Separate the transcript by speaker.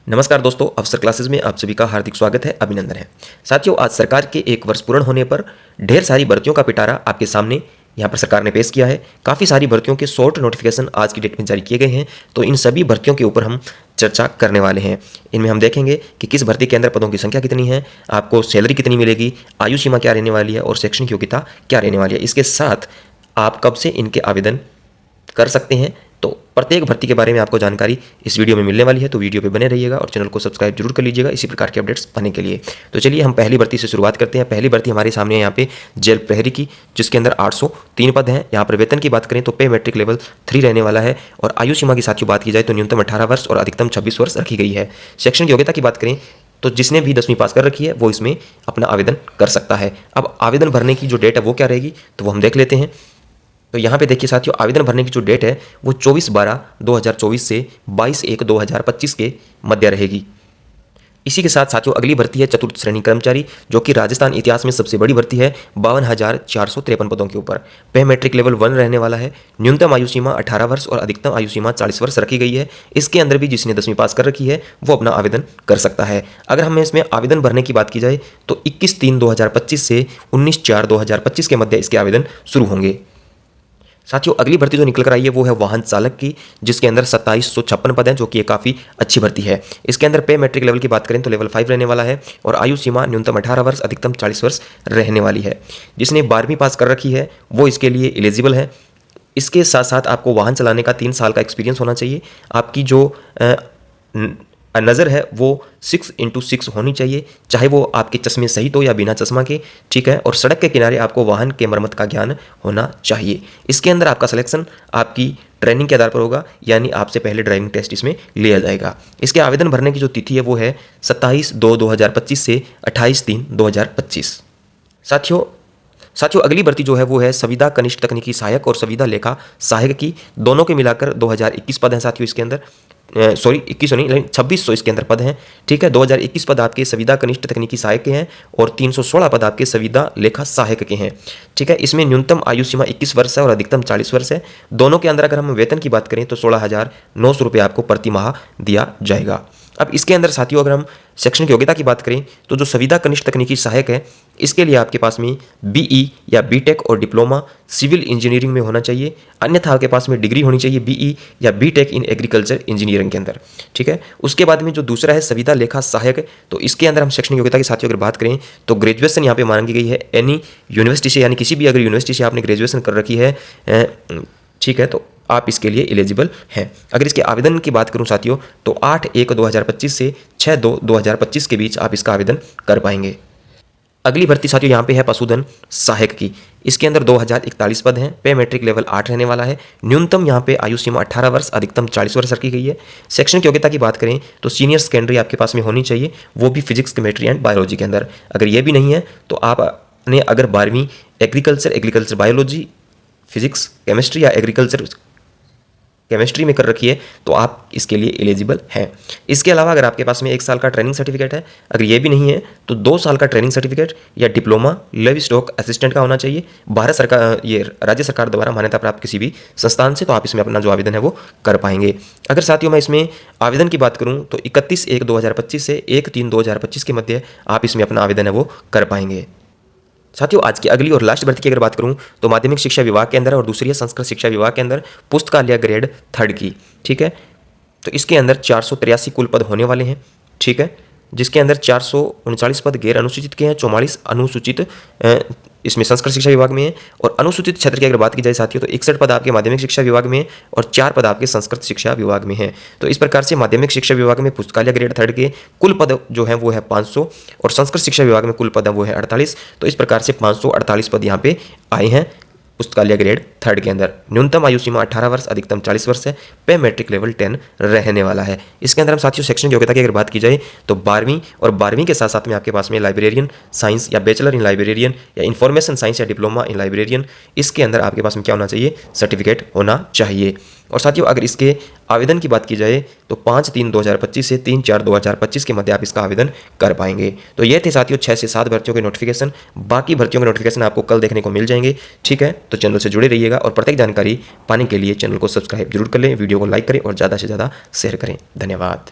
Speaker 1: नमस्कार दोस्तों, अफसर क्लासेस में आप सभी का हार्दिक स्वागत है, अभिनंदन है। साथियों, आज सरकार के 1 वर्ष पूर्ण होने पर ढेर सारी भर्तियों का पिटारा आपके सामने यहाँ पर सरकार ने पेश किया है। काफ़ी सारी भर्तियों के शॉर्ट नोटिफिकेशन आज की डेट में जारी किए गए हैं, तो इन सभी भर्तियों के ऊपर हम चर्चा करने वाले हैं। इनमें हम देखेंगे कि किस भर्ती के अंदर पदों की संख्या कितनी है, आपको सैलरी कितनी मिलेगी, आयु सीमा क्या रहने वाली है और शैक्षणिक योग्यता क्या रहने वाली है। इसके साथ आप कब से इनके आवेदन कर सकते हैं, तो प्रत्येक भर्ती के बारे में आपको जानकारी इस वीडियो में मिलने वाली है। तो वीडियो पे बने रहिएगा और चैनल को सब्सक्राइब जरूर कर लीजिएगा इसी प्रकार के अपडेट्स पाने के लिए। तो चलिए हम पहली भर्ती से शुरुआत करते हैं। पहली भर्ती हमारे सामने है यहाँ पे जेल प्रहरी की, जिसके अंदर 803 पद हैं। यहाँ पर वेतन की बात करें तो पे मैट्रिक लेवल 3 रहने वाला है और आयु सीमा की साथियों बात की जाए तो न्यूनतम 18 वर्ष और अधिकतम 26 वर्ष रखी गई है। शैक्षणिक योग्यता की बात करें तो जिसने भी 10वीं पास कर रखी है वो इसमें अपना आवेदन कर सकता है। अब आवेदन भरने की जो डेट है वो क्या रहेगी, तो वो हम देख लेते हैं। तो यहाँ पे देखिए साथियों, आवेदन भरने की जो डेट है वो 24/12/2024 से 22/1/2025 के मध्य रहेगी। इसी के साथ साथियों अगली भर्ती है चतुर्थ श्रेणी कर्मचारी, जो कि राजस्थान इतिहास में सबसे बड़ी भर्ती है 52,453 पदों के ऊपर। पे मैट्रिक लेवल 1 रहने वाला है। न्यूनतम आयु सीमा 18 वर्ष और अधिकतम आयु सीमा 40 वर्ष रखी गई है। इसके अंदर भी जिसने 10वीं पास कर रखी है वो अपना आवेदन कर सकता है। अगर हमें इसमें आवेदन भरने की बात की जाए तो 21/3/2025 से 19/4/2025 के मध्य इसके आवेदन शुरू होंगे। साथियों अगली भर्ती जो निकल कर आई है वो है वाहन चालक की, जिसके अंदर 2756 पद हैं, जो कि ये काफ़ी अच्छी भर्ती है। इसके अंदर पे मैट्रिक लेवल की बात करें तो लेवल 5 रहने वाला है और आयु सीमा न्यूनतम 18 वर्ष अधिकतम 40 वर्ष रहने वाली है। जिसने 12वीं पास कर रखी है वो इसके लिए एलिजिबल है। इसके साथ साथ आपको वाहन चलाने का 3 साल का एक्सपीरियंस होना चाहिए। आपकी जो नज़र है वो 6x6 होनी चाहिए, चाहे वो आपके चश्मे सहित हो या बिना चश्मा के, ठीक है। और सड़क के किनारे आपको वाहन के मरम्मत का ज्ञान होना चाहिए। इसके अंदर आपका सिलेक्शन आपकी ट्रेनिंग के आधार पर होगा, यानी आपसे पहले ड्राइविंग टेस्ट इसमें लिया जाएगा। इसके आवेदन भरने की जो तिथि है वो है 27/2/2025 से 28/3/2025। साथियों अगली भर्ती जो है वो है संविदा कनिष्ठ तकनीकी सहायक और संविदा लेखा सहायक की, दोनों के मिलाकर 2021 पद हैं साथियों। इसके अंदर 2100 नहीं लेकिन 2600 इसके अंदर पद हैं, ठीक है। 2021 पद आपके संविदा कनिष्ठ तकनीकी सहायक के हैं और 316 पद आपके संविदा लेखा सहायक के हैं, ठीक है। इसमें न्यूनतम आयु सीमा 21 वर्ष है और अधिकतम 40 वर्ष है। दोनों के अंदर अगर हम वेतन की बात करें तो 16,900 रुपये आपको प्रति माह दिया जाएगा। अब इसके अंदर साथियों अगर हम शैक्षणिक योग्यता की बात करें तो जो संविदा कनिष्ठ तकनीकी सहायक है इसके लिए आपके पास में BE या BTech और डिप्लोमा सिविल इंजीनियरिंग में होना चाहिए, अन्यथा आपके पास में डिग्री होनी चाहिए BE या BTech इन एग्रीकल्चर इंजीनियरिंग के अंदर, ठीक है। उसके बाद में जो दूसरा है संविदा लेखा सहायक, तो इसके अंदर हम शैक्षणिक योग्यता की साथियों अगर बात करें तो ग्रेजुएशन यहाँ पे मांगी गई है एनी यूनिवर्सिटी से, यानी किसी भी अगर यूनिवर्सिटी से आपने ग्रेजुएशन कर रखी है, ठीक है, तो आप इसके लिए एलिजिबल हैं। अगर इसके आवेदन की बात करूं साथियों तो 8/1/2025 से 6/2/2025 के बीच आप इसका आवेदन कर पाएंगे। अगली भर्ती साथियों यहाँ पे है पशुधन सहायक की। इसके अंदर 2041 पद हैं। पे मैट्रिक लेवल 8 रहने वाला है। न्यूनतम यहाँ पे आयु सीमा 18 वर्ष अधिकतम 40 वर्ष रखी गई है। शैक्षणिक योग्यता की बात करें तो सीनियर सेकेंडरी आपके पास में होनी चाहिए, वो भी फिजिक्स केमिस्ट्री एंड बायोलॉजी के अंदर। अगर ये भी नहीं है तो आपने अगर 12वीं एग्रीकल्चर बायोलॉजी, फिजिक्स केमिस्ट्री या एग्रीकल्चर केमिस्ट्री में कर रखी है तो आप इसके लिए एलिजिबल हैं। इसके अलावा अगर आपके पास में 1 साल का ट्रेनिंग सर्टिफिकेट है, अगर ये भी नहीं है तो 2 साल का ट्रेनिंग सर्टिफिकेट या डिप्लोमा लेवी स्टॉक असिस्टेंट का होना चाहिए भारत सरकार, ये राज्य सरकार द्वारा मान्यता प्राप्त किसी भी संस्थान से, तो आप इसमें अपना जो आवेदन है वो कर पाएंगे। अगर साथियों मैं इसमें आवेदन की बात करूँ तो 31/1/2025 से 1/3/2025 के मध्य आप इसमें अपना आवेदन है वो कर पाएंगे। साथियों आज की अगली और लास्ट भर्ती की अगर बात करूं तो माध्यमिक शिक्षा विभाग के अंदर और दूसरी है संस्कृत शिक्षा विभाग के अंदर पुस्तकालय ग्रेड 3 की, ठीक है। तो इसके अंदर 483 कुल पद होने वाले हैं, ठीक है, जिसके अंदर 439 पद गैर अनुसूचित के हैं, 44 अनुसूचित इसमें संस्कृत शिक्षा विभाग में है। और अनुसूचित क्षेत्र की अगर बात की जाए साथियों तो 61 पद आपके माध्यमिक शिक्षा विभाग में और 4 पद आपके संस्कृत शिक्षा विभाग में है। तो इस प्रकार से माध्यमिक शिक्षा विभाग में पुस्तकालय ग्रेड 3 के कुल पद जो है वो है 500 और संस्कृत शिक्षा विभाग में कुल पद है वो है 48। तो इस प्रकार से 548 पद यहाँ पे आए हैं पुस्तकालय ग्रेड 3 के अंदर। न्यूनतम आयु सीमा 18 वर्ष अधिकतम 40 वर्ष है। पे मैट्रिक लेवल 10 रहने वाला है। इसके अंदर हम साथियों शैक्षणिक योग्यता की अगर बात की जाए तो 12वीं और 12वीं के साथ साथ में आपके पास में लाइब्रेरियन साइंस या बैचलर इन लाइब्रेरियन या इंफॉर्मेशन साइंस या डिप्लोमा इन लाइब्रेरियन, इसके अंदर आपके पास में क्या होना चाहिए, सर्टिफिकेट होना चाहिए। और साथियों अगर इसके आवेदन की बात की जाए तो 5/3/2025 से 3/4/2025 के मध्य आप इसका आवेदन कर पाएंगे। तो ये थे साथियों 6 से 7 भर्तियों के नोटिफिकेशन। बाकी भर्तियों के नोटिफिकेशन आपको कल देखने को मिल जाएंगे, ठीक है। तो चैनल से जुड़े रहिएगा और प्रत्येक जानकारी पाने के लिए चैनल को सब्सक्राइब जरूर कर लें, वीडियो को लाइक करें और ज़्यादा से ज़्यादा शेयर करें। धन्यवाद।